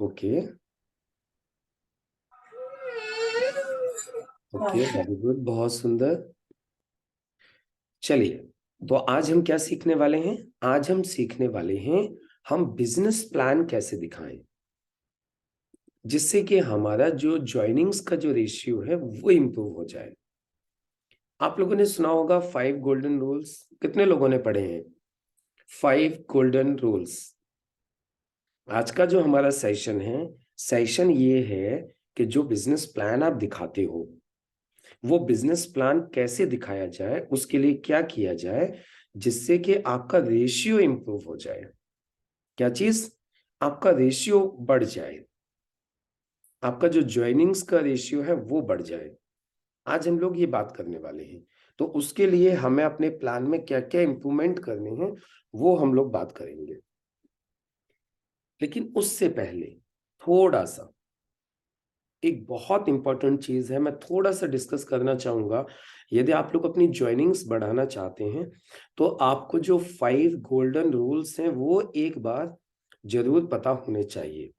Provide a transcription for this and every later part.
Okay okay, very good, बहुत सुंदर। चलिए, तो आज हम क्या सीखने वाले हैं? आज हम सीखने वाले हैं हम बिजनेस प्लान कैसे दिखाएं जिससे कि हमारा जो ज्वाइनिंग्स का जो रेशियो है वो इम्प्रूव हो जाए। आप लोगों ने सुना होगा 5 गोल्डन रूल्स। कितने लोगों ने पढ़े हैं 5 गोल्डन रूल्स? आज का जो हमारा सेशन ये है कि जो बिजनेस प्लान आप दिखाते हो वो बिजनेस प्लान कैसे दिखाया जाए, उसके लिए क्या किया जाए जिससे कि आपका रेशियो इंप्रूव हो जाए। क्या चीज? आपका रेशियो बढ़ जाए, आपका जो ज्वाइनिंग्स का रेशियो है वो बढ़ जाए। आज हम लोग ये बात करने वाले हैं। तो उसके लिए हमें अपने प्लान में क्या क्या इंप्रूवमेंट करने हैं वो हम लोग बात करेंगे। लेकिन उससे पहले थोड़ा सा एक बहुत इंपॉर्टेंट चीज है, मैं थोड़ा सा डिस्कस करना चाहूंगा। यदि आप लोग अपनी ज्वाइनिंग्स बढ़ाना चाहते हैं तो आपको जो 5 गोल्डन रूल्स हैं वो एक बार जरूर पता होने चाहिए।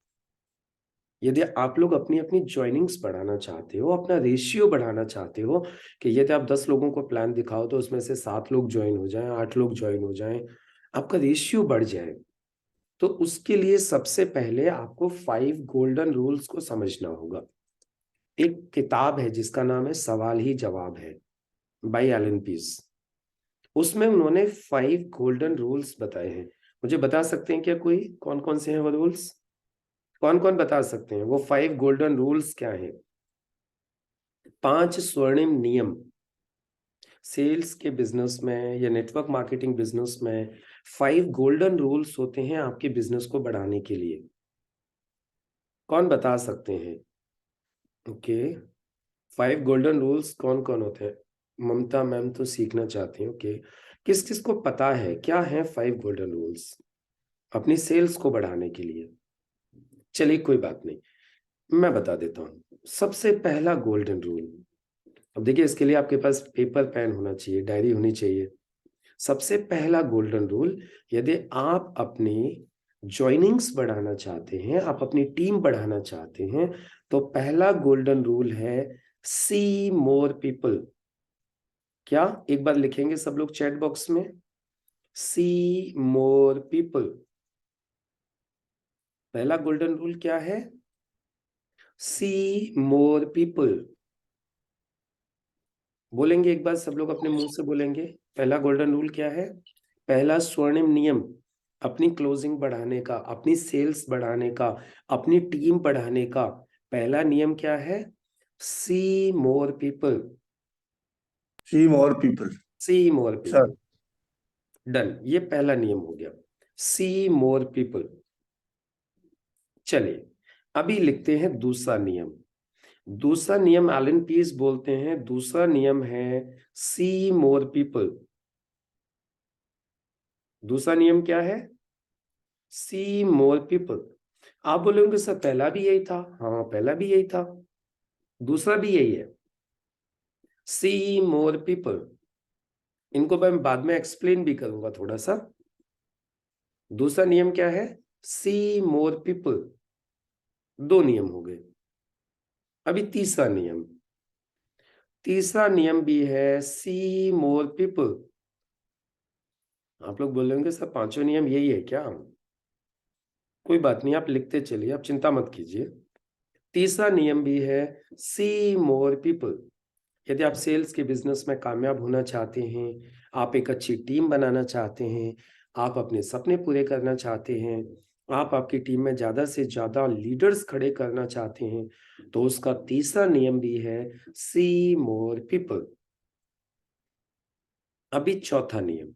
यदि आप लोग अपनी अपनी ज्वाइनिंग्स बढ़ाना चाहते हो, अपना रेशियो बढ़ाना चाहते हो कि यदि आप 10 लोगों को प्लान दिखाओ तो उसमें से 7 लोग ज्वाइन हो जाएं, 8 लोग ज्वाइन हो जाएं, आपका रेशियो बढ़ जाए, तो उसके लिए सबसे पहले आपको 5 गोल्डन रूल्स को समझना होगा। एक किताब है जिसका नाम है सवाल ही जवाब है, बाय एलन पीस। उसमें उन्होंने 5 गोल्डन रूल्स बताए हैं। मुझे बता सकते हैं क्या कोई कौन कौन से हैं वो रूल्स? कौन कौन बता सकते हैं वो 5 गोल्डन रूल्स क्या हैं? 5 स्वर्णिम नियम सेल्स के बिजनेस में या नेटवर्क मार्केटिंग बिजनेस में। 5 गोल्डन रूल्स होते हैं आपके बिजनेस को बढ़ाने के लिए। कौन बता सकते हैं? ओके, 5 गोल्डन रूल्स कौन कौन होते हैं? ममता मैम तो सीखना चाहती हैं। ओके, किस किस को पता है क्या है 5 गोल्डन रूल्स अपनी सेल्स को बढ़ाने के लिए? चलिए कोई बात नहीं, मैं बता देता हूँ। सबसे पहला गोल्डन रूल, अब देखिए इसके लिए आपके पास पेपर पेन होना चाहिए, डायरी होनी चाहिए। सबसे पहला गोल्डन रूल, यदि आप अपनी ज्वाइनिंग्स बढ़ाना चाहते हैं, आप अपनी टीम बढ़ाना चाहते हैं, तो पहला गोल्डन रूल है सी मोर पीपल। क्या? एक बार लिखेंगे सब लोग चैट बॉक्स में, सी मोर पीपल। पहला गोल्डन रूल क्या है? सी मोर पीपल। बोलेंगे एक बार सब लोग अपने मुंह से बोलेंगे। पहला गोल्डन रूल क्या है? पहला स्वर्णिम नियम अपनी क्लोजिंग बढ़ाने का, अपनी सेल्स बढ़ाने का, अपनी टीम बढ़ाने का पहला नियम क्या है? सी मोर पीपल। सी मोर पीपल। सी मोर सर। पीपल, डन, ये पहला नियम हो गया, सी मोर पीपल। चलिए अभी लिखते हैं दूसरा नियम। दूसरा नियम एलन पीस बोलते हैं, दूसरा नियम है सी मोर पीपल। दूसरा नियम क्या है? सी मोर पीपल। आप बोलेंगे सर पहला भी यही था। हाँ पहला भी यही था, दूसरा भी यही है, सी मोर पीपल। इनको मैं बाद में एक्सप्लेन भी करूंगा थोड़ा सा। दूसरा नियम क्या है? सी मोर पीपल। दो नियम हो गए। अभी तीसरा नियम, तीसरा नियम भी है सी मोर पीपल। आप लोग बोलेंगे सर पांचों नियम यही है क्या? कोई बात नहीं, आप लिखते चलिए, आप चिंता मत कीजिए। तीसरा नियम भी है सी मोर पीपल। यदि आप सेल्स के बिजनेस में कामयाब होना चाहते हैं, आप एक अच्छी टीम बनाना चाहते हैं, आप अपने सपने पूरे करना चाहते हैं, आप आपकी टीम में ज्यादा से ज्यादा लीडर्स खड़े करना चाहते हैं, तो उसका तीसरा नियम भी है सी मोर पीपल। अभी चौथा नियम,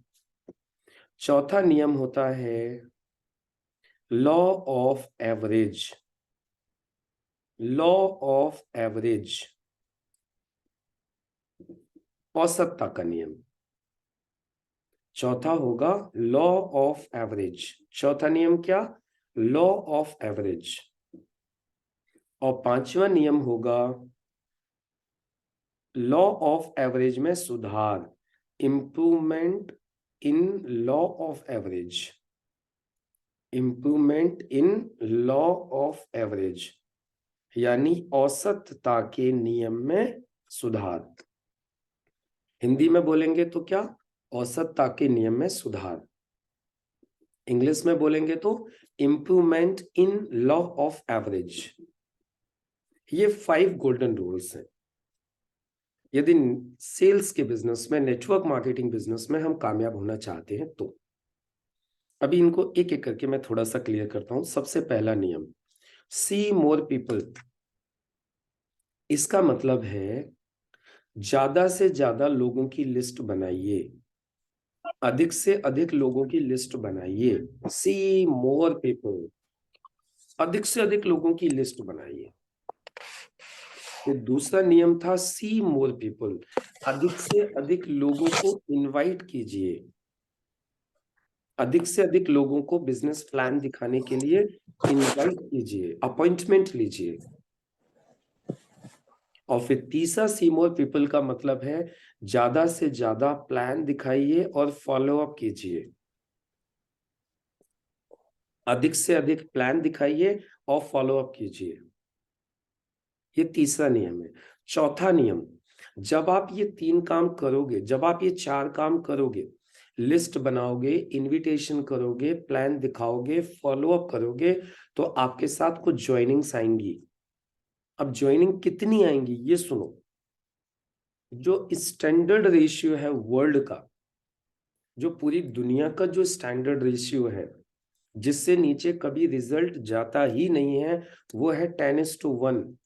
चौथा नियम होता है law of average. Law of average, औसतता का नियम। चौथा होगा लॉ ऑफ एवरेज। चौथा नियम क्या? Law of average. और पांचवा नियम होगा लॉ ऑफ एवरेज में सुधार, improvement in law of average. Improvement in law of average, यानी औसतता के नियम में सुधार। हिंदी में बोलेंगे तो क्या? औसतता के नियम में सुधार। इंग्लिश में बोलेंगे तो improvement in law of average. ये 5 गोल्डन रूल्स हैं। यदि सेल्स के बिजनेस में, नेटवर्क मार्केटिंग बिजनेस में हम कामयाब होना चाहते हैं तो अभी इनको एक एक करके मैं थोड़ा सा क्लियर करता हूं। सबसे पहला नियम, सी मोर पीपल। इसका मतलब है ज्यादा से ज्यादा लोगों की लिस्ट बनाइए, अधिक से अधिक लोगों की लिस्ट बनाइए। सी मोर पीपल, अधिक से अधिक लोगों की लिस्ट बनाइए। ये दूसरा नियम था, सी मोर पीपल, अधिक से अधिक लोगों को इनवाइट कीजिए, अधिक से अधिक लोगों को बिजनेस प्लान दिखाने के लिए इनवाइट कीजिए, अपॉइंटमेंट लीजिए। और फिर तीसरा, सी मोर पीपल का मतलब है ज्यादा से ज्यादा प्लान दिखाइए और फॉलो अप कीजिए। अधिक से अधिक प्लान दिखाइए और फॉलो अप कीजिए। ये तीसरा नियम है। चौथा नियम, जब आप ये 3 काम करोगे, जब आप ये 4 काम करोगे, लिस्ट बनाओगे, इनविटेशन करोगे, प्लान दिखाओगे, फॉलो अप करोगे, तो आपके साथ कुछ ज्वाइनिंग्स आएंगी। अब ज्वाइनिंग कितनी आएंगी ये सुनो। जो स्टैंडर्ड रेशियो है वर्ल्ड का, जो पूरी दुनिया का जो स्टैंडर्ड रेशियो है, जिससे नीचे कभी रिजल्ट जाता ही नहीं है, वो है 10:1।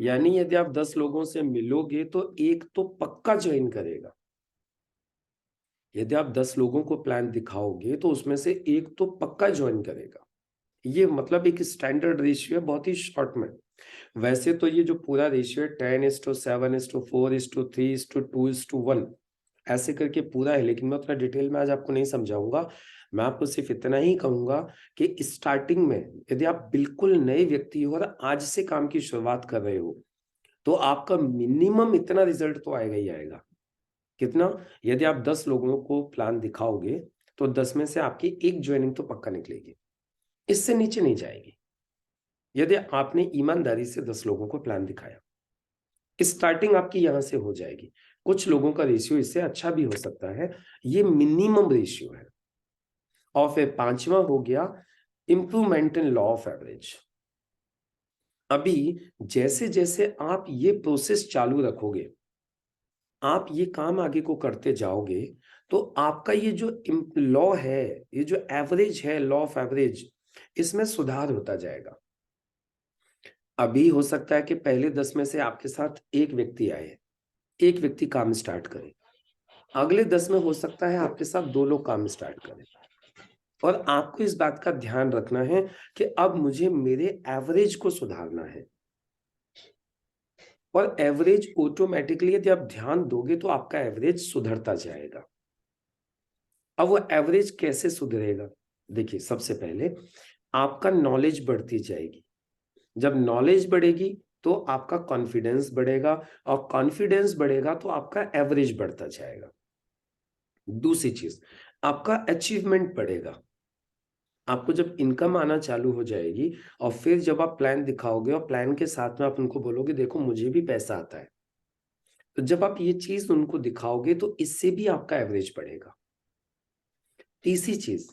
यानी यदि आप 10 लोगों से मिलोगे तो एक तो पक्का ज्वाइन करेगा। यदि आप 10 लोगों को प्लान दिखाओगे तो उसमें से एक तो पक्का ज्वाइन करेगा। ये मतलब एक स्टैंडर्ड रेशियो है, बहुत ही शॉर्ट में। वैसे तो ये जो पूरा रेशियो है 10:7:4:3:2:1 ऐसे करके पूरा है, लेकिन मैं उतना डिटेल में आज आपको नहीं समझाऊंगा। मैं आपको सिर्फ इतना ही कहूंगा कि स्टार्टिंग में यदि आप बिल्कुल नए व्यक्ति हो और आज से काम की शुरुआत कर रहे हो, तो आपका मिनिमम इतना रिजल्ट तो आएगा ही आएगा। कितना? यदि आप 10 लोगों को प्लान दिखाओगे तो 10 में से आपकी एक ज्वाइनिंग तो पक्का निकलेगी, इससे नीचे नहीं जाएगी। यदि आपने ईमानदारी से 10 लोगों को प्लान दिखाया, स्टार्टिंग आपकी यहां से हो जाएगी। कुछ लोगों का रेशियो इससे अच्छा भी हो सकता है, ये मिनिमम रेशियो है। और फिर 5वां हो गया improvement in law of average. अभी जैसे जैसे आप ये प्रोसेस चालू रखोगे, आप ये काम आगे को करते जाओगे, तो आपका ये जो लॉ है, ये जो एवरेज है, लॉ ऑफ एवरेज, इसमें सुधार होता जाएगा। अभी हो सकता है कि पहले 10 में से आपके साथ एक व्यक्ति आए, एक व्यक्ति काम स्टार्ट करे। अगले 10 में हो सकता है आपके साथ 2 लोग काम स्टार्ट करें। और आपको इस बात का ध्यान रखना है कि अब मुझे मेरे एवरेज को सुधारना है। और एवरेज ऑटोमेटिकली यदि आप ध्यान दोगे तो आपका एवरेज सुधरता जाएगा। अब वो एवरेज कैसे सुधरेगा? देखिए, सबसे पहले आपका नॉलेज बढ़ती जाएगी। जब नॉलेज बढ़ेगी तो आपका कॉन्फिडेंस बढ़ेगा, और कॉन्फिडेंस बढ़ेगा तो आपका एवरेज बढ़ता जाएगा। दूसरी चीज, आपका अचीवमेंट बढ़ेगा। आपको जब इनकम आना चालू हो जाएगी, और फिर जब आप प्लान दिखाओगे और प्लान के साथ में आप उनको बोलोगे देखो मुझे भी पैसा आता है, तो जब आप ये चीज उनको दिखाओगे तो इससे भी आपका एवरेज बढ़ेगा। तीसरी चीज,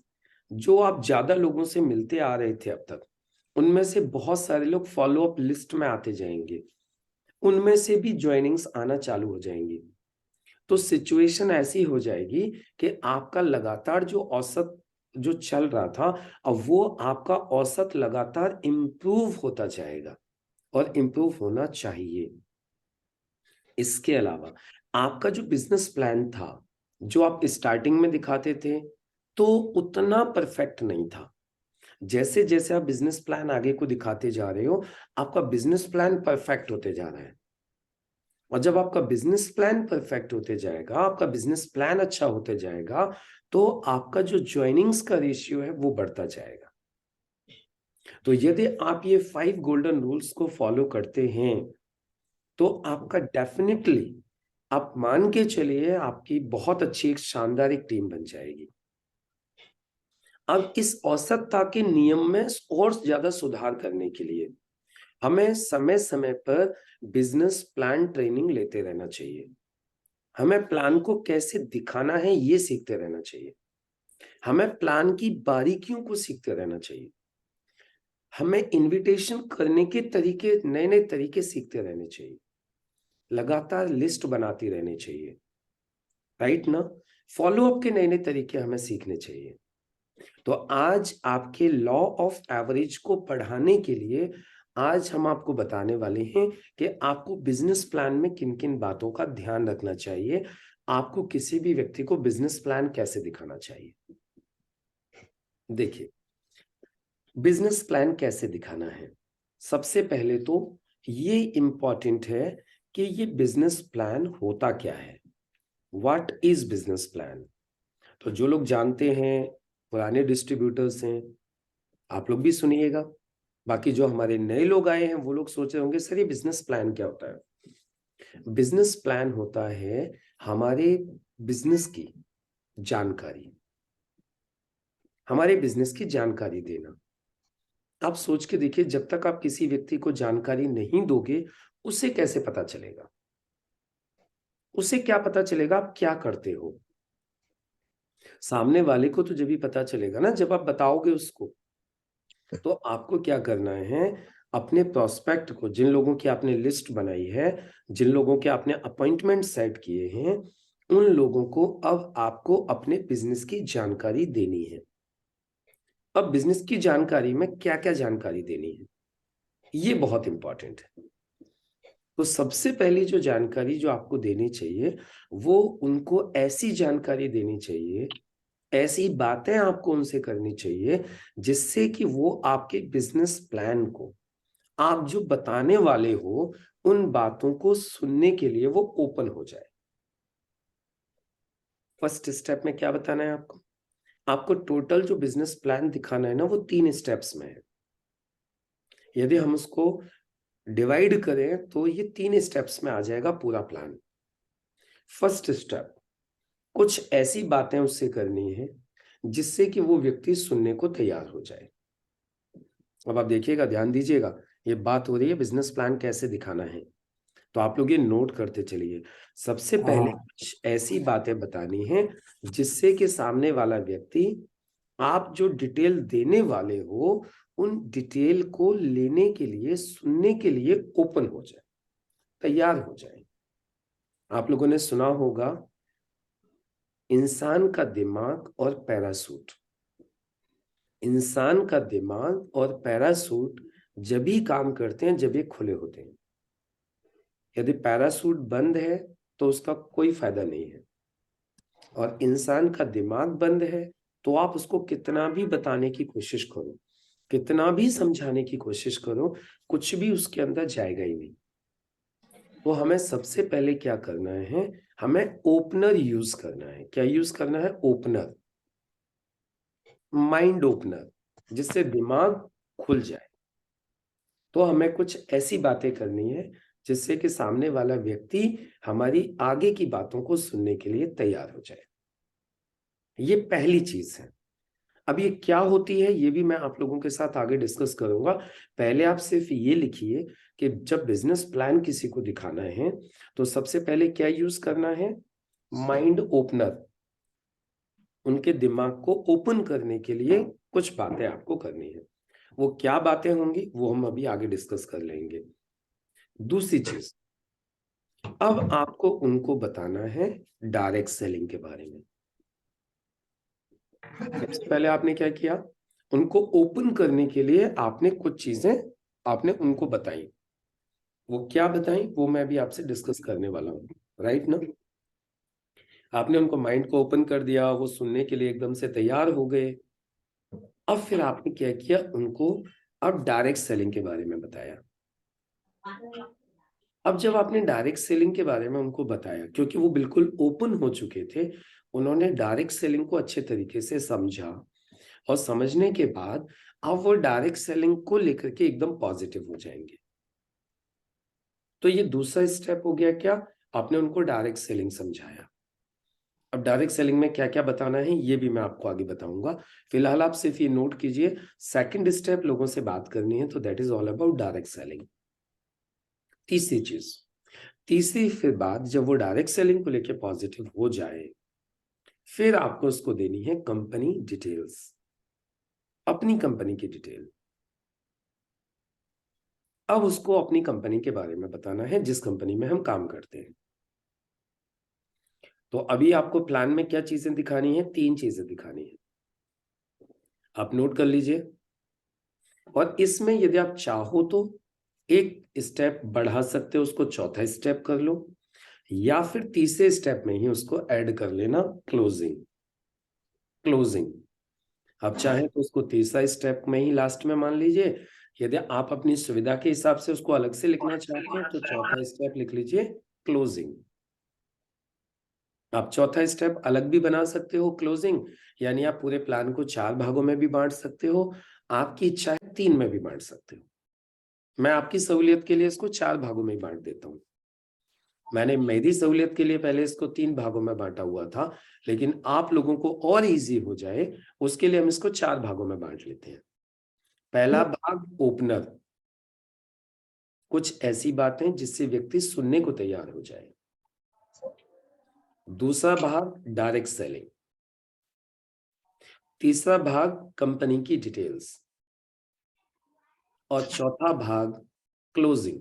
जो आप ज्यादा लोगों से मिलते आ रहे थे अब तक, उनमें से बहुत सारे लोग फॉलो अप लिस्ट में आते जाएंगे, उनमें से भी ज्वाइनिंग्स आना चालू हो जाएंगी। तो सिचुएशन ऐसी हो जाएगी कि आपका लगातार जो औसत जो चल रहा था, अब वो आपका औसत लगातार इंप्रूव होता जाएगा, और इंप्रूव होना चाहिए। इसके अलावा आपका जो बिजनेस प्लान था, जो आप स्टार्टिंग में दिखाते थे, तो उतना परफेक्ट नहीं था। जैसे जैसे आप बिजनेस प्लान आगे को दिखाते जा रहे हो, आपका बिजनेस प्लान परफेक्ट होते जा रहा है। और जब आपका बिजनेस प्लान परफेक्ट होते जाएगा, आपका बिजनेस प्लान अच्छा होते जाएगा, तो आपका जो ज्वाइनिंग्स का रेशियो है वो बढ़ता जाएगा। तो यदि आप ये 5 गोल्डन रूल्स को फॉलो करते हैं, तो आपका डेफिनेटली, आप मान के चलिए, आपकी बहुत अच्छी एक शानदार एक टीम बन जाएगी। अब इस औसतता के नियम में और ज्यादा सुधार करने के लिए हमें समय समय पर बिजनेस प्लान ट्रेनिंग लेते रहना चाहिए। हमें प्लान को कैसे दिखाना है ये सीखते रहना चाहिए। हमें प्लान की बारीकियों को सीखते रहना चाहिए। हमें इनविटेशन करने के तरीके, नए नए तरीके सीखते रहने चाहिए। लगातार लिस्ट बनाती रहनी चाहिए, राइट ना। फॉलो अप के नए नए तरीके हमें सीखने चाहिए। तो आज आपके लॉ ऑफ एवरेज को पढ़ाने के लिए आज हम आपको बताने वाले हैं कि आपको बिजनेस प्लान में किन किन बातों का ध्यान रखना चाहिए। आपको किसी भी व्यक्ति को बिजनेस प्लान कैसे दिखाना चाहिए। देखिए, बिजनेस प्लान कैसे दिखाना है। सबसे पहले तो ये इंपॉर्टेंट है कि ये बिजनेस प्लान होता क्या है। What is business plan. तो जो लोग जानते हैं, पुराने डिस्ट्रीब्यूटर्स हैं, आप लोग भी सुनिएगा। बाकी जो हमारे नए लोग आए हैं वो लोग सोच रहे होंगे, सर ये बिजनेस प्लान क्या होता है। बिजनेस प्लान होता है हमारे बिजनेस की जानकारी, हमारे बिजनेस की जानकारी देना। आप सोच के देखिए, जब तक आप किसी व्यक्ति को जानकारी नहीं दोगे, उसे कैसे पता चलेगा, उसे क्या पता चलेगा आप क्या करते हो। सामने वाले को तो जब भी पता चलेगा ना जब आप बताओगे उसको। तो आपको क्या करना है, अपने प्रोस्पेक्ट को, जिन लोगों की आपने लिस्ट बनाई है, जिन लोगों के आपने अपॉइंटमेंट सेट किए हैं, उन लोगों को अब आपको अपने बिजनेस की जानकारी देनी है। अब बिजनेस की जानकारी में क्या क्या जानकारी देनी है, ये बहुत इंपॉर्टेंट है। तो सबसे पहली जो जानकारी जो आपको देनी चाहिए, वो उनको ऐसी जानकारी देनी चाहिए, ऐसी बातें आपको उनसे करनी चाहिए जिससे कि वो आपके बिजनेस प्लान को, आप जो बताने वाले हो, उन बातों को सुनने के लिए वो ओपन हो जाए। फर्स्ट स्टेप में क्या बताना है आपको, आपको टोटल जो बिजनेस प्लान दिखाना है ना, वो 3 स्टेप्स में है। यदि हम उसको डिवाइड करें तो ये 3 स्टेप्स में आ जाएगा पूरा प्लान। फर्स्ट स्टेप, कुछ ऐसी बातें उससे करनी है जिससे कि वो व्यक्ति सुनने को तैयार हो जाए। अब आप देखिएगा, ध्यान दीजिएगा, ये बात हो रही है बिजनेस प्लान कैसे दिखाना है, तो आप लोग ये नोट करते चलिए। सबसे पहले कुछ ऐसी बातें बतानी है जिससे कि सामने वाला व्यक्ति, आप जो डिटेल देने वाले हो, उन डिटेल को लेने के लिए, सुनने के लिए ओपन हो जाए, तैयार हो जाए। आप लोगों ने सुना होगा, इंसान का दिमाग और पैरासूट। इंसान का दिमाग और पैरासूट जब भी काम करते हैं जब ये खुले होते हैं। यदि पैरासूट बंद है तो उसका कोई फायदा नहीं है, और इंसान का दिमाग बंद है तो आप उसको कितना भी बताने की कोशिश करो, कितना भी समझाने की कोशिश करो, कुछ भी उसके अंदर जाएगा ही नहीं। तो हमें सबसे पहले क्या करना है, हमें ओपनर यूज करना है। क्या यूज करना है, ओपनर, माइंड ओपनर, जिससे दिमाग खुल जाए। तो हमें कुछ ऐसी बातें करनी है जिससे कि सामने वाला व्यक्ति हमारी आगे की बातों को सुनने के लिए तैयार हो जाए। ये पहली चीज है। अब ये क्या होती है ये भी मैं आप लोगों के साथ आगे डिस्कस करूंगा। पहले आप सिर्फ ये लिखिए कि जब बिजनेस प्लान किसी को दिखाना है तो सबसे पहले क्या यूज करना है, माइंड ओपनर। उनके दिमाग को ओपन करने के लिए कुछ बातें आपको करनी है। वो क्या बातें होंगी वो हम अभी आगे डिस्कस कर लेंगे। दूसरी चीज, अब आपको उनको बताना है डायरेक्ट सेलिंग के बारे में। सबसे पहले आपने क्या किया, उनको ओपन करने के लिए आपने कुछ चीजें आपने उनको बताई। वो क्या बताई वो मैं भी आपसे डिस्कस करने वाला हूँ, राइट ना। आपने उनको माइंड को ओपन कर दिया, वो सुनने के लिए एकदम से तैयार हो गए। अब फिर आपने क्या किया, उनको अब डायरेक्ट सेलिंग के बारे में बताया। अब जब आपने डायरेक्ट सेलिंग के बारे में उनको बताया, क्योंकि वो बिल्कुल ओपन हो चुके थे, उन्होंने डायरेक्ट सेलिंग को अच्छे तरीके से समझा, और समझने के बाद अब वो डायरेक्ट सेलिंग को लेकर के एकदम पॉजिटिव हो जाएंगे। तो ये दूसरा स्टेप हो गया, क्या, आपने उनको डायरेक्ट सेलिंग समझाया। अब डायरेक्ट सेलिंग में क्या क्या बताना है ये भी मैं आपको आगे बताऊंगा। फिलहाल आप सिर्फ ये नोट कीजिए, सेकंड स्टेप लोगों से बात करनी है, तो that is all about direct selling. तीसरी चीज, तीसरी फिर बात, जब वो डायरेक्ट सेलिंग को लेके पॉजिटिव हो जाए, फिर आपको उसको देनी है कंपनी डिटेल्स, अपनी कंपनी की डिटेल। अब उसको अपनी कंपनी के बारे में बताना है, जिस कंपनी में हम काम करते हैं। तो अभी आपको प्लान में क्या चीजें दिखानी है? 3 चीजें दिखानी है, आप नोट कर लीजिए। और इसमें यदि आप चाहो तो एक स्टेप बढ़ा सकते हो, उसको चौथा स्टेप कर लो, या फिर तीसरे स्टेप में ही उसको ऐड कर लेना, क्लोजिंग। क्लोजिंग आप चाहें तो उसको तीसरा स्टेप में ही लास्ट में मान लीजिए। यदि आप अपनी सुविधा के हिसाब से उसको अलग से लिखना चाहते हैं तो चौथा स्टेप लिख लीजिए, क्लोजिंग। आप चौथा स्टेप अलग भी बना सकते हो, क्लोजिंग, यानी आप पूरे प्लान को 4 भागों में भी बांट सकते हो, आपकी इच्छा है 3 में भी बांट सकते हो। मैं आपकी सहूलियत के लिए इसको 4 भागों में बांट देता हूं। मैंने मेरी सहूलियत के लिए पहले इसको 3 भागों में बांटा हुआ था, लेकिन आप लोगों को और इजी हो जाए उसके लिए हम इसको 4 भागों में बांट लेते हैं। पहला भाग ओपनर, कुछ ऐसी बातें जिससे व्यक्ति सुनने को तैयार हो जाए। दूसरा भाग डायरेक्ट सेलिंग। तीसरा भाग कंपनी की डिटेल्स। और चौथा भाग क्लोजिंग,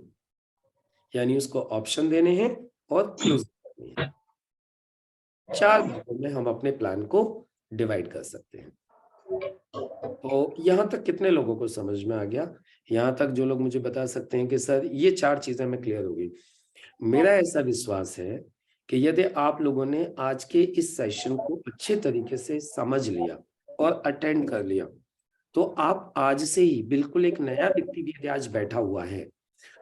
यानी उसको ऑप्शन देने हैं और क्लोजिंग करनी है। 4 भागों में हम अपने प्लान को डिवाइड कर सकते हैं। तो यहां तक कितने लोगों को समझ में आ गया? यहां तक जो लोग मुझे बता सकते हैं कि सर ये 4 चीजें में क्लियर हो गई। मेरा ऐसा विश्वास है कि यदि आप लोगों ने आज के इस सेशन को अच्छे तरीके से समझ लिया और अटेंड कर लिया, तो आप आज से ही, बिल्कुल एक नया व्यक्ति भी यदि आज बैठा हुआ है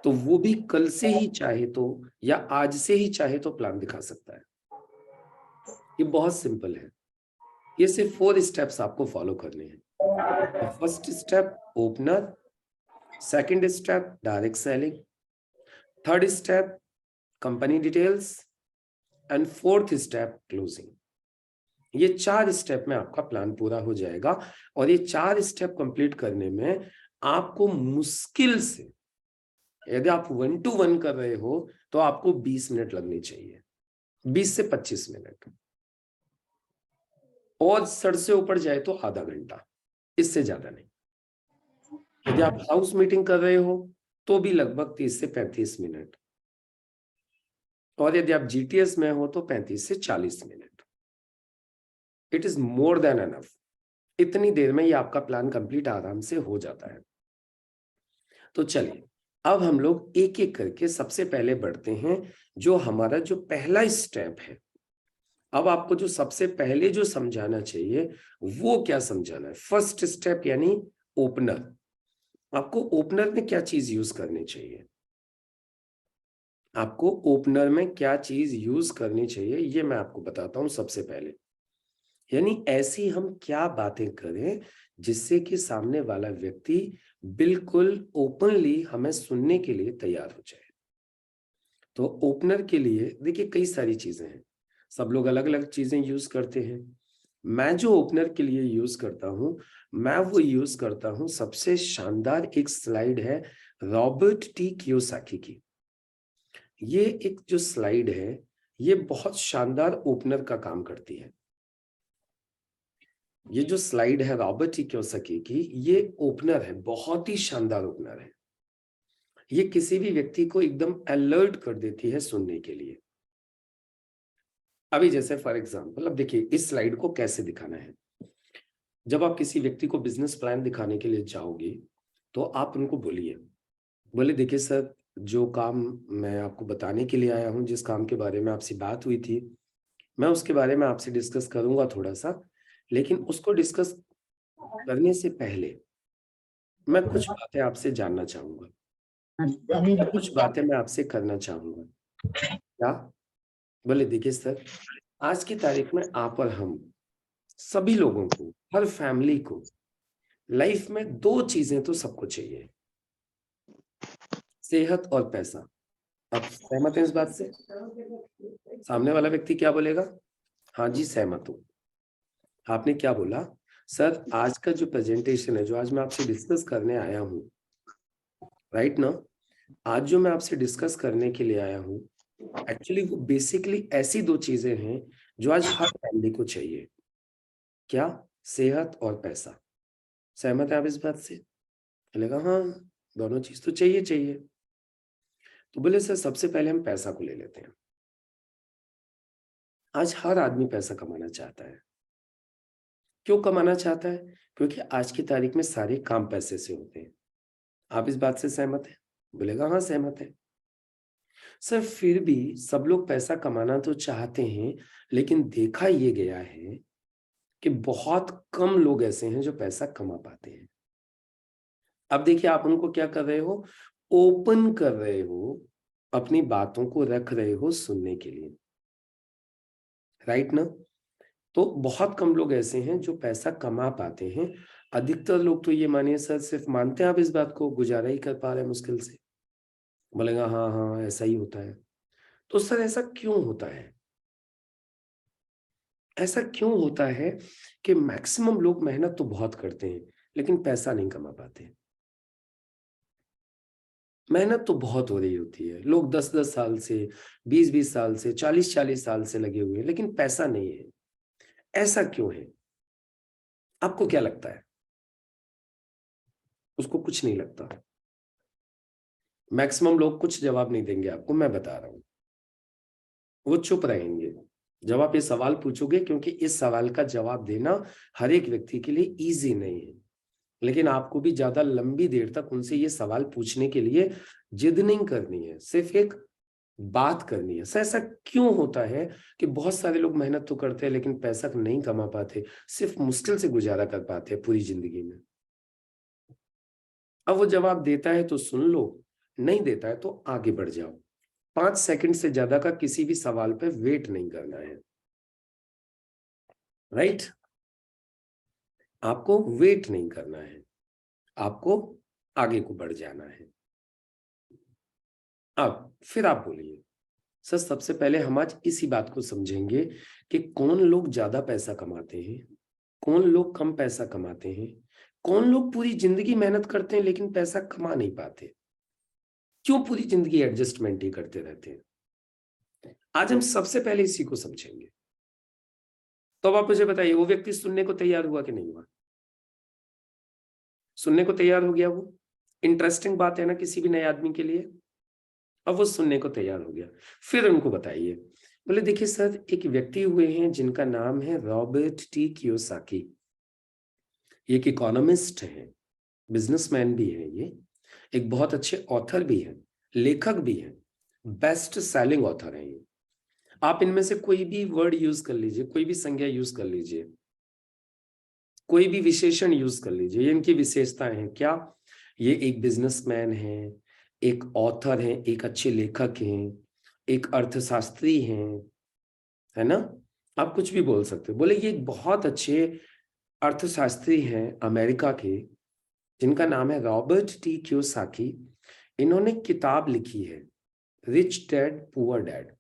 तो वो भी कल से ही चाहे तो या आज से ही चाहे तो प्लान दिखा सकता है। ये बहुत सिंपल है। ये सिर्फ 4 स्टेप्स आपको फॉलो करने हैं। First step opener, second step direct selling, third step company details and fourth step closing. ये 4 स्टेप में आपका प्लान पूरा हो जाएगा। और ये 4 स्टेप कंप्लीट करने में आपको मुश्किल से, यदि आप 1 to 1 कर रहे हो तो आपको 20 मिनट लगनी चाहिए, 20 से 25 मिनट, और सर से ऊपर जाए तो आधा घंटा, इससे ज्यादा नहीं। यदि आप हाउस मीटिंग कर रहे हो तो भी लगभग 30 से 35 मिनट, और यदि आप जीटीएस में हो तो 35 से 40 minute. It is more than enough. इतनी देर में ये आपका प्लान कंप्लीट आराम से हो जाता है। तो चलिए अब हम लोग एक एक करके सबसे पहले बढ़ते हैं, जो हमारा जो पहला स्टेप है। अब आपको जो सबसे पहले जो समझाना चाहिए वो क्या समझाना है? फर्स्ट स्टेप यानी ओपनर। आपको ओपनर में क्या चीज यूज करनी चाहिए? आपको ओपनर में क्या चीज यूज करनी चाहिए ये मैं आपको बताता हूं सबसे पहले। यानी ऐसी हम क्या बातें करें जिससे कि सामने वाला व्यक्ति बिल्कुल ओपनली हमें सुनने के लिए तैयार हो जाए। तो ओपनर के लिए देखिए कई सारी चीजें हैं, सब लोग अलग अलग चीजें यूज करते हैं। मैं जो ओपनर के लिए यूज करता हूं, मैं वो यूज करता हूं, सबसे शानदार एक स्लाइड है रॉबर्ट टी कियोसाकी की। ये एक जो स्लाइड है ये बहुत शानदार ओपनर का काम करती है। ये जो स्लाइड है रॉबर्ट टी कियोसाकी की, ये ओपनर है, बहुत ही शानदार ओपनर है। ये किसी भी व्यक्ति को एकदम अलर्ट कर देती है सुनने के लिए। अभी जैसे फॉर एग्जांपल, अब देखिए इस स्लाइड को कैसे दिखाना है। जब आप किसी व्यक्ति को बिजनेस प्लान दिखाने के लिए जाओगे तो आप उनको बोले देखिए सर, जो काम मैं आपको बताने के लिए आया हूं, जिस काम के बारे में आपसे बात हुई थी, मैं उसके बारे में आपसे डिस्कस करूंगा थोड़ा सा, लेकिन उसको डिस्कस करने से पहले मैं कुछ बातें आपसे जानना चाहूंगा, कुछ बातें मैं आपसे करना चाहूंगा। क्या? बोले देखिए सर, आज की तारीख में आप और हम सभी लोगों को, हर फैमिली को लाइफ में 2 चीजें तो सबको चाहिए, सेहत और पैसा। आप सहमत हैं इस बात से? सामने वाला व्यक्ति क्या बोलेगा? हाँ जी, सहमत हूँ। आपने क्या बोला? सर, आज का जो प्रेजेंटेशन है, जो आज मैं आपसे डिस्कस करने आया हूँ, राइट ना? आज जो मैं आपसे डिस्कस करने के लिए आया हूँ, एक्चुअली वो बेसिकली ऐसी दो चीजें हैं जो आज हर फैमिली को चाहिए। क्या? सेहत और पैसा। सहमत है आप इस बात से? मैंने कहा हाँ, दोनों चीज तो चाहिए चाहिए। तो बोले सर, सबसे पहले हम पैसा को ले लेते हैं। आज हर आदमी पैसा कमाना चाहता है। क्यों कमाना चाहता है? क्योंकि आज की तारीख में सारे काम पैसे से होते हैं। आप इस बात से सहमत है? बोलेगा हाँ, सहमत है। सर, फिर भी सब लोग पैसा कमाना तो चाहते हैं, लेकिन देखा ये गया है कि बहुत कम लोग ऐसे हैं जो पैसा कमा पाते हैं। अब देखिए, आप उनको क्या कर रहे हो? ओपन कर रहे हो, अपनी बातों को रख रहे हो सुनने के लिए, राइट ना? तो बहुत कम लोग ऐसे हैं जो पैसा कमा पाते हैं। अधिकतर लोग तो ये मानिए सर, सिर्फ मानते हैं आप इस बात को, गुजारा ही कर पा रहे हैं मुश्किल से। बोलेगा हाँ हाँ, ऐसा ही होता है। तो सर, ऐसा क्यों होता है? ऐसा क्यों होता है कि मैक्सिमम लोग मेहनत तो बहुत करते हैं, लेकिन पैसा नहीं कमा पाते? मेहनत तो बहुत हो रही होती है, लोग 10-10 साल से, 20-20 साल से, 40-40 साल से लगे हुए हैं, लेकिन पैसा नहीं है। ऐसा क्यों है? आपको क्या लगता है? उसको कुछ नहीं लगता। मैक्सिमम लोग कुछ जवाब नहीं देंगे आपको, मैं बता रहा हूं। वो चुप रहेंगे जब आप ये सवाल पूछोगे, क्योंकि इस सवाल का जवाब देना हर एक व्यक्ति के लिए इजी नहीं है। लेकिन आपको भी ज्यादा लंबी देर तक उनसे ये सवाल पूछने के लिए जिद नहीं करनी है, सिर्फ एक बात करनी है। सर, ऐसा क्यों होता है कि बहुत सारे लोग मेहनत तो करते हैं लेकिन पैसा नहीं कमा पाते, सिर्फ मुश्किल से गुजारा कर पाते हैं पूरी जिंदगी में? अब वो जवाब देता है तो सुन लो, नहीं देता है तो आगे बढ़ जाओ। 5 सेकंड से ज्यादा का किसी भी सवाल पे वेट नहीं करना है, राइट? आपको वेट नहीं करना है, आपको आगे को बढ़ जाना है। अब फिर आप बोलिए। सर, सबसे पहले हम आज इसी बात को समझेंगे कि कौन लोग ज्यादा पैसा कमाते हैं, कौन लोग कम पैसा कमाते हैं, कौन लोग पूरी जिंदगी मेहनत करते हैं लेकिन पैसा कमा नहीं पाते, क्यों पूरी जिंदगी एडजस्टमेंट ही करते रहते हैं। आज हम सबसे पहले इसी को समझेंगे। तो अब आप मुझे बताइए, वो व्यक्ति सुनने को तैयार हुआ कि नहीं हुआ? सुनने को तैयार हो गया वो? इंटरेस्टिंग बात है ना किसी भी नए आदमी के लिए। अब वो सुनने को तैयार हो गया। फिर उनको बताइए। बोले देखिए सर, एक व्यक्ति हुए हैं जिनका नाम है रॉबर्ट टी कियोसाकी। ये एक इकोनॉमिस्ट हैं, बिजनेसमैन भी है, ये एक बहुत अच्छे ऑथर भी हैं, लेखक भी हैं, बेस्ट सेलिंग ऑथर हैं ये। आप इनमें से कोई भी वर्ड यूज कर लीजिए, कोई भी संज्ञा यूज कर लीजिए, कोई भी विशेषण यूज कर लीजिए, ये इनकी विशेषताएं हैं क्या? ये एक बिजनेसमैन है, एक ऑथर हैं, एक अच्छे लेखक हैं, एक अर्थशास्त्री हैं, है ना? आप कुछ भी बोल सकते हो। बोले ये एक बहुत अच्छे अर्थशास्त्री हैं अमेरिका के, जिनका नाम है रॉबर्ट टी कियोसाकी। इन्होंने किताब लिखी है, रिच डैड पुअर डैड।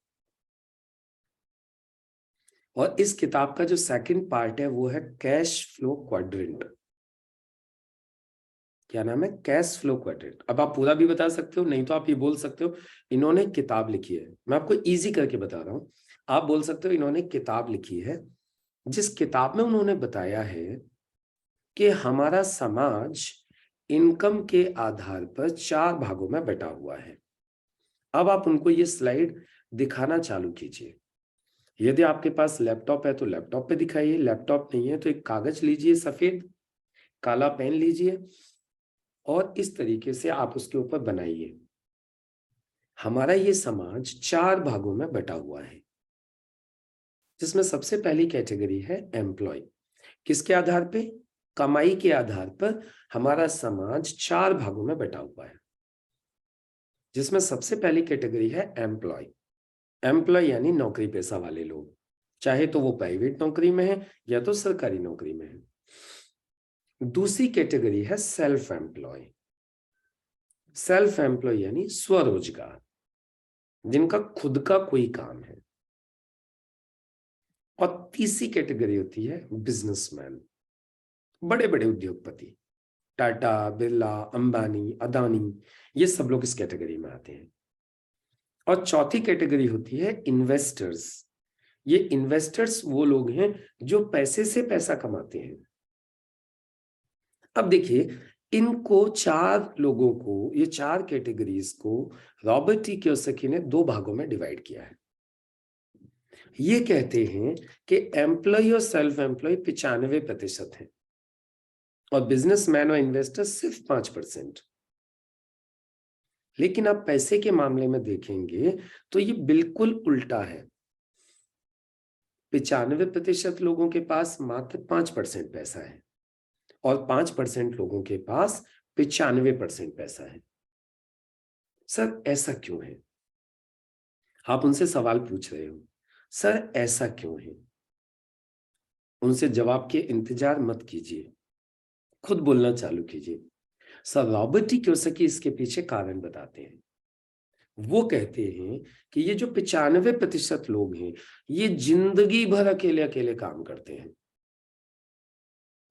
और इस किताब का जो सेकंड पार्ट है वो है कैश फ्लो क्वाड्रेंट। क्या नाम है? Cash flow quadrant. अब आप पूरा भी बता सकते हो, नहीं तो आप ये बोल सकते हो इन्होंने किताब लिखी है। मैं आपको इजी करके बता रहा हूं। आप बोल सकते हो इन्होंने किताब लिखी है, जिस किताब में उन्होंने बताया है कि हमारा समाज इनकम के आधार पर 4 भागों में बटा हुआ है। अब आप उनको ये स्लाइड दिखाना चालू कीजिए। यदि आपके पास लैपटॉप है तो लैपटॉप पे दिखाइए, लैपटॉप नहीं है तो एक कागज लीजिए, सफेद काला पेन लीजिए, और इस तरीके से आप उसके ऊपर बनाइए। हमारा ये समाज 4 भागों में बटा हुआ है, जिसमें सबसे पहली कैटेगरी है एम्प्लॉय। किसके आधार पे? कमाई के आधार पर हमारा समाज 4 भागों में बटा हुआ है, जिसमें सबसे पहली कैटेगरी है एम्प्लॉय। एम्प्लॉय यानी नौकरी पेशा वाले लोग, चाहे तो वो प्राइवेट नौकरी में है या तो सरकारी नौकरी में है। दूसरी कैटेगरी है सेल्फ एम्प्लॉय। सेल्फ एम्प्लॉय यानी स्वरोजगार, जिनका खुद का कोई काम है। और तीसरी कैटेगरी होती है बिजनेसमैन, बड़े बड़े उद्योगपति, टाटा, बिरला, अंबानी, अदानी, ये सब लोग इस कैटेगरी में आते हैं। और चौथी कैटेगरी होती है इन्वेस्टर्स। ये इन्वेस्टर्स वो लोग हैं जो पैसे से पैसा कमाते हैं। अब देखिए, इनको चार लोगों को, ये चार कैटेगरीज को रॉबर्ट टी कियोसाकी ने दो भागों में डिवाइड किया है। ये कहते हैं कि एम्प्लॉय और सेल्फ एम्प्लॉय 95% है और बिजनेसमैन और इन्वेस्टर सिर्फ 5%। लेकिन आप पैसे के मामले में देखेंगे तो ये बिल्कुल उल्टा है। 95% लोगों के पास मात्र 5% पैसा है और 5% लोगों के पास 95% पैसा है। सर ऐसा क्यों है? आप उनसे सवाल पूछ रहे हो, सर ऐसा क्यों है? उनसे जवाब के इंतजार मत कीजिए, खुद बोलना चालू कीजिए। सर रॉबर्ट टी कियोसाकी इसके पीछे कारण बताते हैं। वो कहते हैं कि ये जो 95% लोग हैं, ये जिंदगी भर अकेले अकेले काम करते हैं,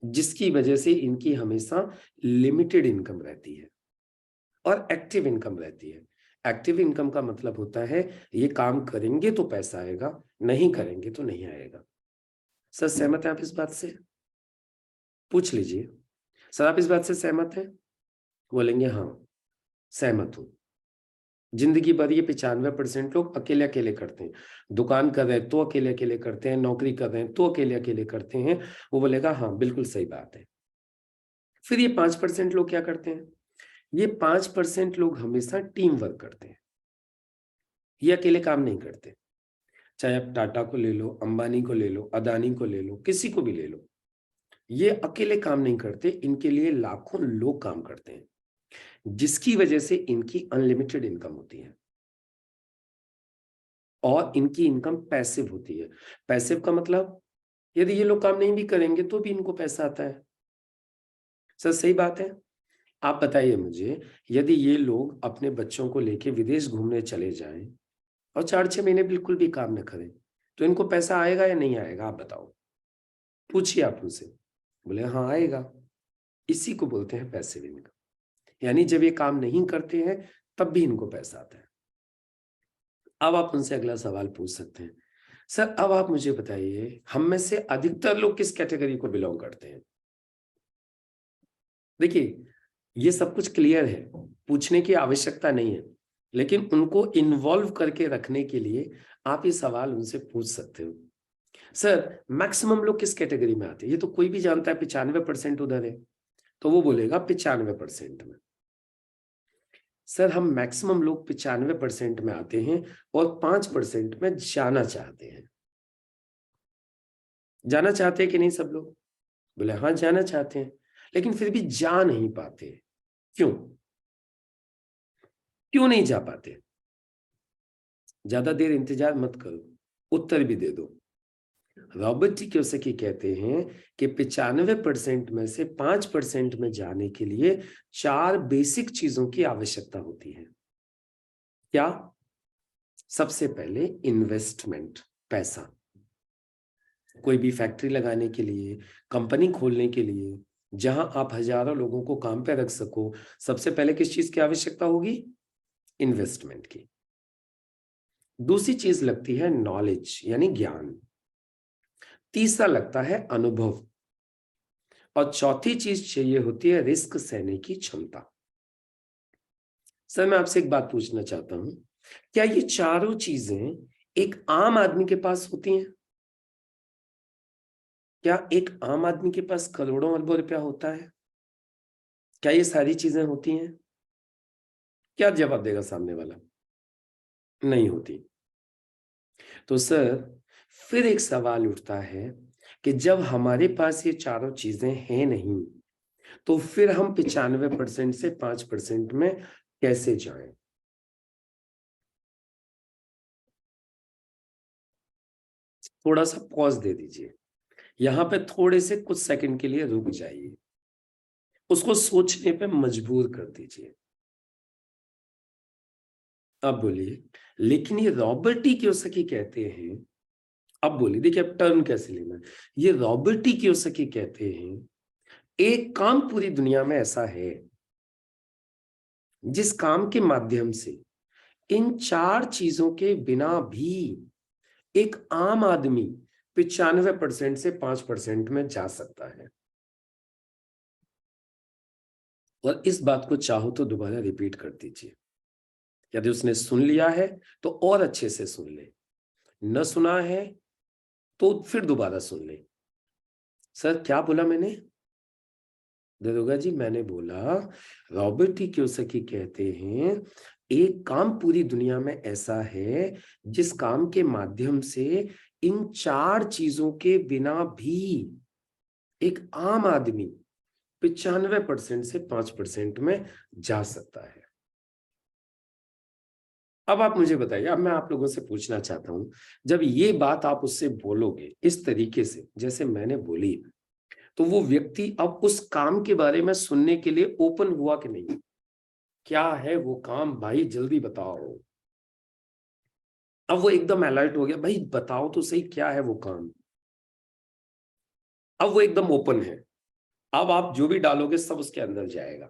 जिसकी वजह से इनकी हमेशा लिमिटेड इनकम रहती है और एक्टिव इनकम रहती है। एक्टिव इनकम का मतलब होता है ये काम करेंगे तो पैसा आएगा, नहीं करेंगे तो नहीं आएगा। सर सहमत हैं आप इस बात से? पूछ लीजिए, सर आप इस बात से सहमत हैं? बोलेंगे हाँ सहमत हूं। जिंदगी भर ये 95% लोग अकेले अकेले करते हैं। दुकान कर रहे हैं तो अकेले अकेले करते हैं, नौकरी कर रहे हैं तो अकेले अकेले करते हैं। वो बोलेगा हाँ बिल्कुल सही बात है। फिर ये 5% लोग क्या करते हैं? ये 5% लोग हमेशा टीम वर्क करते हैं, ये अकेले काम नहीं करते। चाहे आप टाटा को ले लो, अंबानी को ले लो, अदानी को ले लो, किसी को भी ले लो, ये अकेले काम नहीं करते, इनके लिए लाखों लोग काम करते हैं, जिसकी वजह से इनकी अनलिमिटेड इनकम होती है और इनकी इनकम पैसिव होती है। पैसिव का मतलब यदि ये लोग काम नहीं भी करेंगे तो भी इनको पैसा आता है। सर सही बात है। आप बताइए मुझे, यदि ये लोग अपने बच्चों को लेके विदेश घूमने चले जाएं और 4-6 महीने बिल्कुल भी काम न करें तो इनको पैसा आएगा या नहीं आएगा? आप बताओ, पूछिए आप उनसे। बोले हाँ आएगा। इसी को बोलते हैं पैसिव इनकम, यानी जब ये काम नहीं करते हैं तब भी इनको पैसा आता है। अब आप उनसे अगला सवाल पूछ सकते हैं, सर अब आप मुझे बताइए हम में से अधिकतर लोग किस कैटेगरी को बिलोंग करते हैं? देखिए ये सब कुछ क्लियर है, पूछने की आवश्यकता नहीं है, लेकिन उनको इन्वॉल्व करके रखने के लिए आप ये सवाल उनसे पूछ सकते हो। सर मैक्सिमम लोग किस कैटेगरी में आते हैं? ये तो कोई भी जानता है 95% उधर है, तो वो बोलेगा 95% में। सर हम मैक्सिमम लोग 95% में आते हैं और 5% में जाना चाहते हैं। जाना चाहते हैं कि नहीं सब लोग? बोले हाँ जाना चाहते हैं, लेकिन फिर भी जा नहीं पाते। क्यों? क्यों नहीं जा पाते? ज्यादा देर इंतजार मत करो, उत्तर भी दे दो। रॉबर्ट टी कियोसाकी कहते हैं कि 95% में से 5% में जाने के लिए 4 बेसिक चीजों की आवश्यकता होती है। क्या? सबसे पहले इन्वेस्टमेंट, पैसा। कोई भी फैक्ट्री लगाने के लिए, कंपनी खोलने के लिए, जहां आप हजारों लोगों को काम पे रख सको, सबसे पहले किस चीज की आवश्यकता होगी? इन्वेस्टमेंट की। दूसरी चीज लगती है नॉलेज यानी ज्ञान। तीसरा लगता है अनुभव और चौथी चीज चाहिए होती है रिस्क सहने की क्षमता। सर मैं आपसे एक बात पूछना चाहता हूं, क्या ये चारों चीजें एक आम आदमी के पास होती हैं? क्या एक आम आदमी के पास करोड़ों अरबों रुपया होता है? क्या ये सारी चीजें होती हैं? क्या जवाब देगा सामने वाला? नहीं होती। तो सर फिर एक सवाल उठता है कि जब हमारे पास ये चारों चीजें हैं नहीं, तो फिर हम 95% से 5% में कैसे जाएं? थोड़ा सा पॉज दे दीजिए, यहां पे थोड़े से कुछ सेकंड के लिए रुक जाइए, उसको सोचने पे मजबूर कर दीजिए। अब बोलिए, लेकिन ये रॉबर्ट टी कियोसाकी कहते हैं अब बोलिए, देखिए अब टर्न कैसे लेना है। ये रॉबर्ट टी कियोसाकी कहते हैं, एक काम पूरी दुनिया में ऐसा है जिस काम के माध्यम से इन 4 चीजों के बिना भी एक आम आदमी 95% से 5% में जा सकता है। और इस बात को चाहो तो दोबारा रिपीट कर दीजिए। यदि उसने सुन लिया है तो और अच्छे से सुन ले, न सुना है तो फिर दोबारा सुन ले। सर क्या बोला मैंने? दरोगा जी, मैंने बोला रॉबर्ट टी कियोसाकी कहते हैं, एक काम पूरी दुनिया में ऐसा है जिस काम के माध्यम से इन 4 चीजों के बिना भी एक आम आदमी 95% से 5% में जा सकता है। अब आप मुझे बताइए, अब मैं आप लोगों से पूछना चाहता हूं, जब ये बात आप उससे बोलोगे इस तरीके से जैसे मैंने बोली, तो वो व्यक्ति अब उस काम के बारे में सुनने के लिए ओपन हुआ कि नहीं? क्या है वो काम भाई, जल्दी बताओ। अब वो एकदम अलर्ट हो गया, भाई बताओ तो सही क्या है वो काम। अब वो एकदम ओपन है, अब आप जो भी डालोगे सब उसके अंदर जाएगा।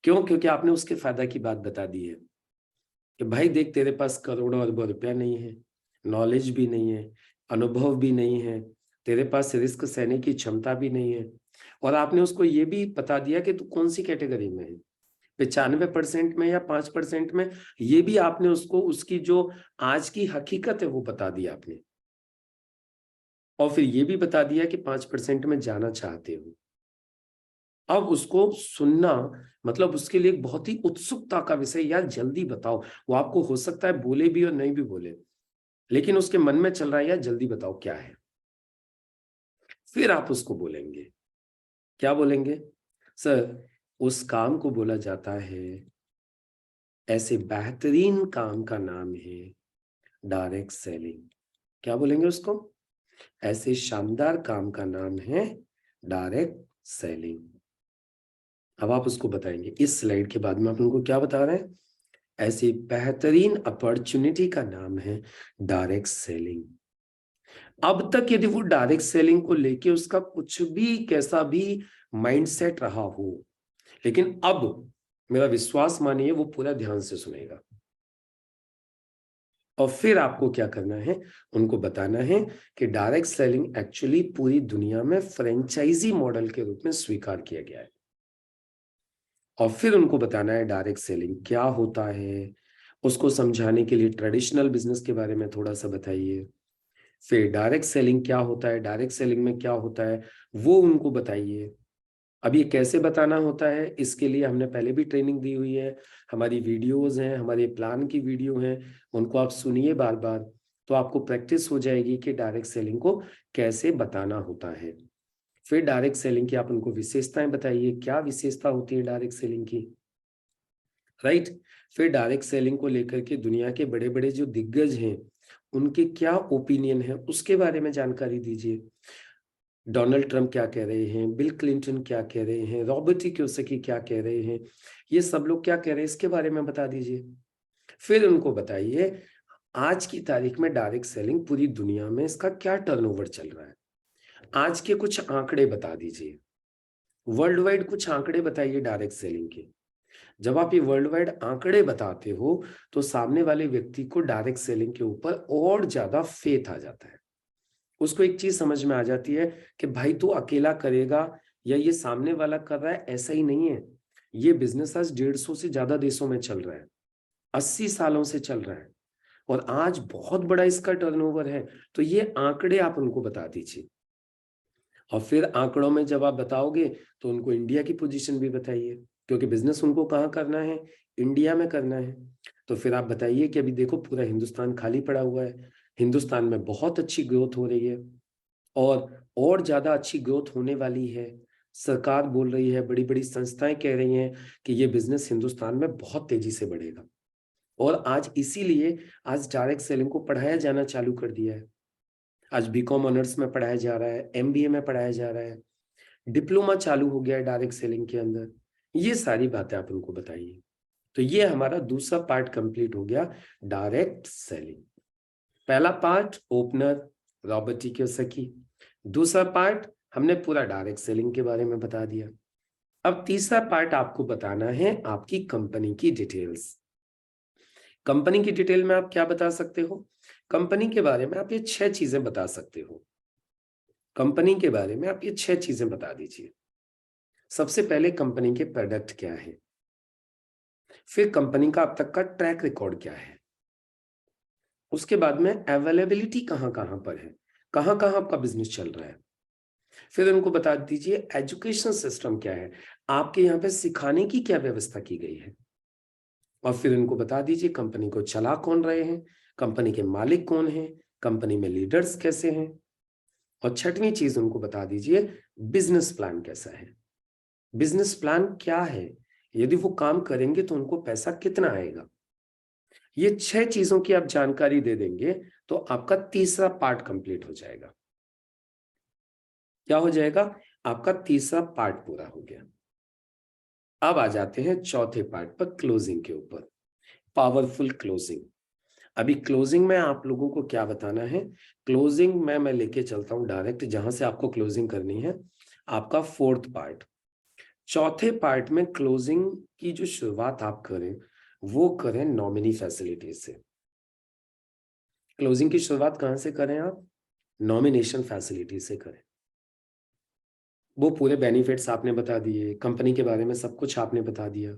क्यों? क्योंकि आपने उसके फायदा की बात बता दी है कि भाई देख, तेरे पास करोड़ों अरबों रुपया नहीं है, नॉलेज भी नहीं है, अनुभव भी नहीं है, तेरे पास रिस्क सहने की क्षमता भी नहीं है, और आपने उसको ये भी बता दिया कि तू कौन सी कैटेगरी में है, 95% में या 5% में। ये भी आपने उसको उसकी जो आज की हकीकत है वो बता दिया आपने, और फिर ये भी बता दिया कि 5% में जाना चाहते हो। अब उसको सुनना मतलब उसके लिए एक बहुत ही उत्सुकता का विषय, यार जल्दी बताओ। वो आपको हो सकता है बोले भी और नहीं भी बोले, लेकिन उसके मन में चल रहा है यार जल्दी बताओ क्या है। फिर आप उसको बोलेंगे, क्या बोलेंगे? सर, उस काम को बोला जाता है, ऐसे बेहतरीन काम का नाम है डायरेक्ट सेलिंग। क्या बोलेंगे उसको? ऐसे शानदार काम का नाम है डायरेक्ट सेलिंग। अब आप उसको बताएंगे, इस स्लाइड के बाद में आप उनको क्या बता रहे हैं? ऐसी बेहतरीन अपॉर्चुनिटी का नाम है डायरेक्ट सेलिंग। अब तक यदि वो डायरेक्ट सेलिंग को लेके उसका कुछ भी कैसा भी माइंडसेट रहा हो, लेकिन अब मेरा विश्वास मानिए वो पूरा ध्यान से सुनेगा। और फिर आपको क्या करना है? उनको बताना है कि डायरेक्ट सेलिंग एक्चुअली पूरी दुनिया में फ्रेंचाइजी मॉडल के रूप में स्वीकार किया गया है। और फिर उनको बताना है डायरेक्ट सेलिंग क्या होता है। उसको समझाने के लिए ट्रेडिशनल बिजनेस के बारे में थोड़ा सा बताइए। फिर डायरेक्ट सेलिंग क्या होता है, डायरेक्ट सेलिंग में क्या होता है वो उनको बताइए। अब ये कैसे बताना होता है, इसके लिए हमने पहले भी ट्रेनिंग दी हुई है, हमारी वीडियोस हैं, हमारे प्लान की वीडियो हैं, उनको आप सुनिए बार बार, तो आपको प्रैक्टिस हो जाएगी कि डायरेक्ट सेलिंग को कैसे बताना होता है। फिर डायरेक्ट सेलिंग की आप उनको विशेषताएं बताइए, क्या विशेषता होती है डायरेक्ट सेलिंग की, राइट। फिर डायरेक्ट सेलिंग को लेकर के दुनिया के बड़े बड़े जो दिग्गज हैं उनके क्या ओपिनियन है उसके बारे में जानकारी दीजिए। डोनाल्ड ट्रंप क्या कह रहे हैं, बिल क्लिंटन क्या कह रहे हैं, रॉबर्ट टी कियोसाकी क्या कह रहे हैं, ये सब लोग क्या कह रहे हैं इसके बारे में बता दीजिए। फिर उनको बताइए आज की तारीख में डायरेक्ट सेलिंग पूरी दुनिया में इसका क्या टर्नओवर चल रहा है, आज के कुछ आंकड़े बता दीजिए। वर्ल्ड वाइड कुछ आंकड़े बताइए डायरेक्ट सेलिंग के। जब आप ये वर्ल्ड वाइड आंकड़े बताते हो तो सामने वाले व्यक्ति को डायरेक्ट सेलिंग के ऊपर और ज्यादा फेथ आ जाता है। उसको एक चीज समझ में आ जाती है कि भाई तू अकेला करेगा या ये सामने वाला कर रहा है, ऐसा ही नहीं है। ये बिजनेस आज 150 से ज्यादा देशों में चल रहा है, 80 सालों से चल रहा है, और आज बहुत बड़ा इसका टर्नओवर है। तो ये आंकड़े आप उनको बता दीजिए। और फिर आंकड़ों में जब आप बताओगे तो उनको इंडिया की पोजीशन भी बताइए, क्योंकि बिजनेस उनको कहाँ करना है, इंडिया में करना है। तो फिर आप बताइए कि अभी देखो पूरा हिंदुस्तान खाली पड़ा हुआ है, हिंदुस्तान में बहुत अच्छी ग्रोथ हो रही है, और ज्यादा अच्छी ग्रोथ होने वाली है। सरकार बोल रही है, बड़ी बड़ी संस्थाएं कह रही हैं कि ये बिजनेस हिंदुस्तान में बहुत तेजी से बढ़ेगा। और आज इसीलिए आज डायरेक्ट सेलिंग को पढ़ाया जाना चालू कर दिया है। आज बीकॉम ऑनर्स में पढ़ाया जा रहा है, एमबीए में पढ़ाया जा रहा है, डिप्लोमा चालू हो गया है डायरेक्ट सेलिंग के अंदर। ये सारी बातें आप उनको बताइए। तो ये हमारा दूसरा पार्ट कंप्लीट हो गया, डायरेक्ट सेलिंग। पहला part opener, Robert T Kiyosaki. दूसरा पार्ट हमने पूरा डायरेक्ट सेलिंग के बारे में बता दिया। अब तीसरा पार्ट आपको बताना है आपकी कंपनी की डिटेल्स। कंपनी की डिटेल में आप क्या बता सकते हो? कंपनी के बारे में आप ये 6 चीजें बता सकते हो। कंपनी के बारे में आप ये 6 चीजें बता दीजिए। सबसे पहले कंपनी के प्रोडक्ट क्या है, फिर कंपनी का अब तक का ट्रैक रिकॉर्ड क्या है, उसके बाद में अवेलेबिलिटी कहाँ कहाँ पर है, कहाँ कहाँ आपका बिजनेस चल रहा है, फिर उनको बता दीजिए एजुकेशन सिस्टम क्या है, आपके यहाँ पे सिखाने की क्या व्यवस्था की गई है, और फिर उनको बता दीजिए कंपनी को चला कौन रहे हैं, कंपनी के मालिक कौन हैं, कंपनी में लीडर्स कैसे हैं, और छठवीं चीज उनको बता दीजिए बिजनेस प्लान कैसा है। बिजनेस प्लान क्या है, यदि वो काम करेंगे तो उनको पैसा कितना आएगा। ये 6 चीजों की आप जानकारी दे देंगे तो आपका तीसरा पार्ट कंप्लीट हो जाएगा। क्या हो जाएगा? आपका तीसरा पार्ट पूरा हो गया। अब आ जाते हैं चौथे पार्ट पर, क्लोजिंग के ऊपर। Powerful closing. अभी क्लोजिंग में आप लोगों को क्या बताना है, क्लोजिंग में मैं लेके चलता हूं डायरेक्ट जहां से आपको क्लोजिंग करनी है, आपका फोर्थ पार्ट। चौथे पार्ट में क्लोजिंग की जो शुरुआत आप करें वो करें नॉमिनी फैसिलिटी से। क्लोजिंग की शुरुआत कहां से करें आप? नॉमिनेशन फैसिलिटी से करें। वो पूरे बेनिफिट्स आपने बता दिए, कंपनी के बारे में सब कुछ आपने बता दिया।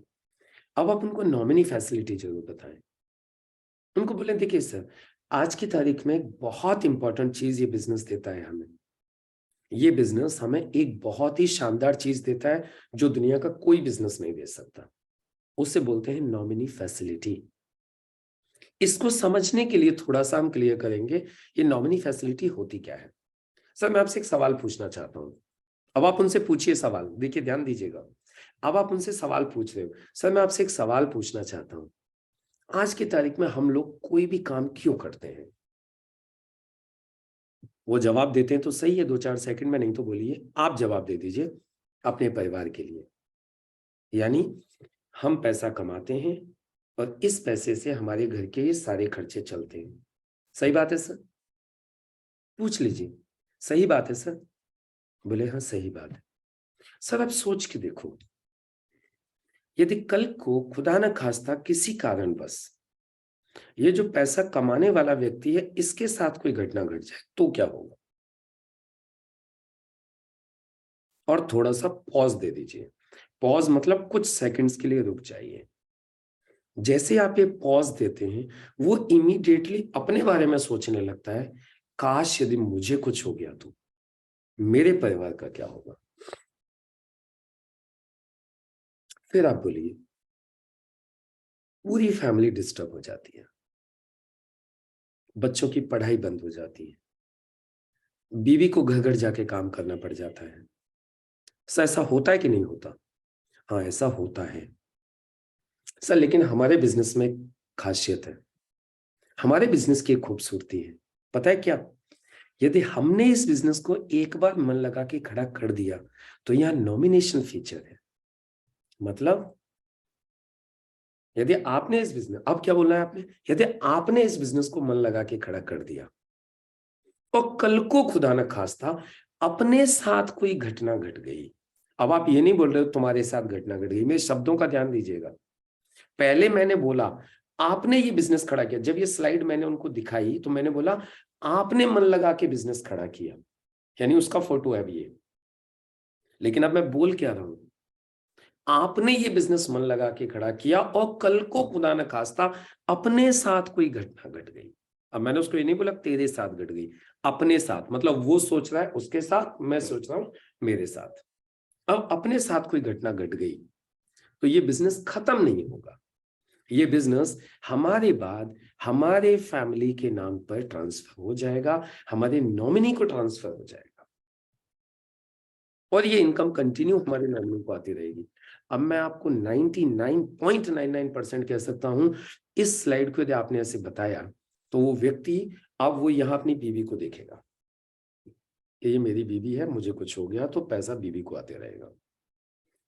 अब आप उनको नॉमिनी फैसिलिटी जरूर बताएं। उनको बोलें देखिए सर, आज की तारीख में एक बहुत इंपॉर्टेंट चीज ये बिजनेस देता है हमें। ये बिजनेस हमें एक बहुत ही शानदार चीज देता है जो दुनिया का कोई बिजनेस नहीं दे सकता। उसे बोलते हैं नॉमिनी फैसिलिटी। इसको समझने के लिए थोड़ा सा हम क्लियर करेंगे ये नॉमिनी फैसिलिटी होती क्या है। सर मैं आपसे एक सवाल पूछना चाहता हूं। अब आप उनसे पूछिए सवाल, देखिए ध्यान दीजिएगा। अब आप उनसे सवाल पूछ रहे हो, सर मैं आपसे एक सवाल पूछना चाहता हूं, आज की तारीख में हम लोग कोई भी काम क्यों करते हैं? वो जवाब देते हैं तो सही है 2-4 सेकंड में, नहीं तो बोलिए आप जवाब दे दीजिए अपने परिवार के लिए। यानी हम पैसा कमाते हैं और इस पैसे से हमारे घर के ये सारे खर्चे चलते हैं। सही बात है सर? पूछ लीजिए, सही बात है सर? बोले हाँ सही बात है। सर आप सोच के देखो, यदि कल को खुदा न खास्ता किसी कारणवश ये जो पैसा कमाने वाला व्यक्ति है इसके साथ कोई घटना घट जाए तो क्या होगा? और थोड़ा सा पॉज दे दीजिए। पॉज मतलब कुछ सेकंड्स के लिए रुक जाइए। जैसे आप ये पॉज देते हैं वो इमीडिएटली अपने बारे में सोचने लगता है, काश यदि मुझे कुछ हो गया तो मेरे परिवार का क्या होगा। फिर आप बोलिए, पूरी फैमिली डिस्टर्ब हो जाती है, बच्चों की पढ़ाई बंद हो जाती है, बीवी को घर घर जाके काम करना पड़ जाता है। सर ऐसा होता है कि नहीं होता? हाँ ऐसा होता है सर, लेकिन हमारे बिजनेस में एक खासियत है, हमारे बिजनेस की एक खूबसूरती है। पता है क्या? यदि हमने इस बिजनेस को एक बार मन लगा के खड़ा कर दिया तो यहाँ नॉमिनेशन फीचर है। मतलब यदि आपने इस बिजनेस, अब क्या बोलना है आपने, यदि आपने इस बिजनेस को मन लगा के खड़ा कर दिया और कल को खुदा न खास्ता अपने साथ कोई घटना घट गई, अब आप ये नहीं बोल रहे हो तुम्हारे साथ घटना घट गई, मेरे शब्दों का ध्यान दीजिएगा। पहले मैंने बोला आपने ये बिजनेस खड़ा किया, जब ये स्लाइड मैंने उनको दिखाई तो मैंने बोला आपने मन लगा के बिजनेस खड़ा किया, यानी उसका फोटो है अभी ये। लेकिन अब मैं बोल क्या रहा हूं, आपने ये बिजनेस मन लगा के खड़ा किया और कल को खुदा न खास्ता अपने साथ कोई घटना घट गई। अब मैंने उसको ये नहीं बोला तेरे साथ घट गई, अपने साथ, मतलब वो सोच रहा है उसके साथ, मैं सोच रहा हूं मेरे साथ। अब अपने साथ कोई घटना घट गई तो ये बिजनेस खत्म नहीं होगा, ये बिजनेस हमारे बाद हमारे फैमिली के नाम पर ट्रांसफर हो जाएगा, हमारे नॉमिनी को ट्रांसफर हो जाएगा और ये इनकम कंटिन्यू हमारे नॉमिनी को आती रहेगी। अब मैं आपको 99.99% कह सकता हूं, इस स्लाइड को यदि आपने ऐसे बताया तो वो व्यक्ति अब वो यहां अपनी बीवी को देखेगा कि ये मेरी बीवी है, मुझे कुछ हो गया तो पैसा बीवी को आते रहेगा,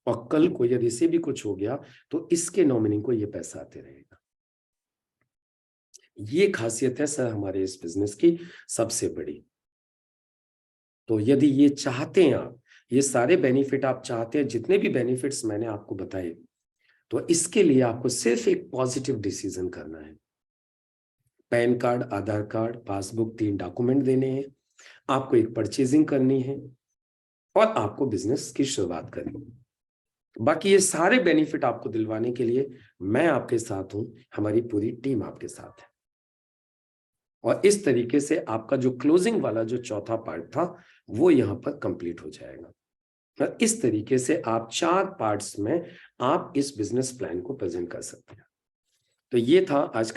और कल को यदि इसे भी कुछ हो गया तो इसके नॉमिनी को ये पैसा आते रहेगा। ये खासियत है सर हमारे इस बिजनेस की सबसे बड़ी। तो यदि ये चाहते हैं आप, ये सारे बेनिफिट आप चाहते हैं, जितने भी बेनिफिट्स मैंने आपको बताए, तो इसके लिए आपको सिर्फ एक पॉजिटिव डिसीजन करना है। पैन कार्ड, आधार कार्ड, पासबुक, 3 डॉक्यूमेंट देने हैं, आपको एक परचेजिंग करनी है और आपको बिजनेस की शुरुआत करनी है। बाकी ये सारे बेनिफिट आपको दिलवाने के लिए मैं आपके साथ हूं, हमारी पूरी टीम आपके साथ है। और इस तरीके से आपका जो क्लोजिंग वाला जो चौथा पार्ट था वो यहां पर कंप्लीट हो जाएगा। और इस तरीके से आप 4 पार्ट्स में आप इस बिजनेस प्लान को प्रेजेंट कर सकते हैं। तो ये था आज का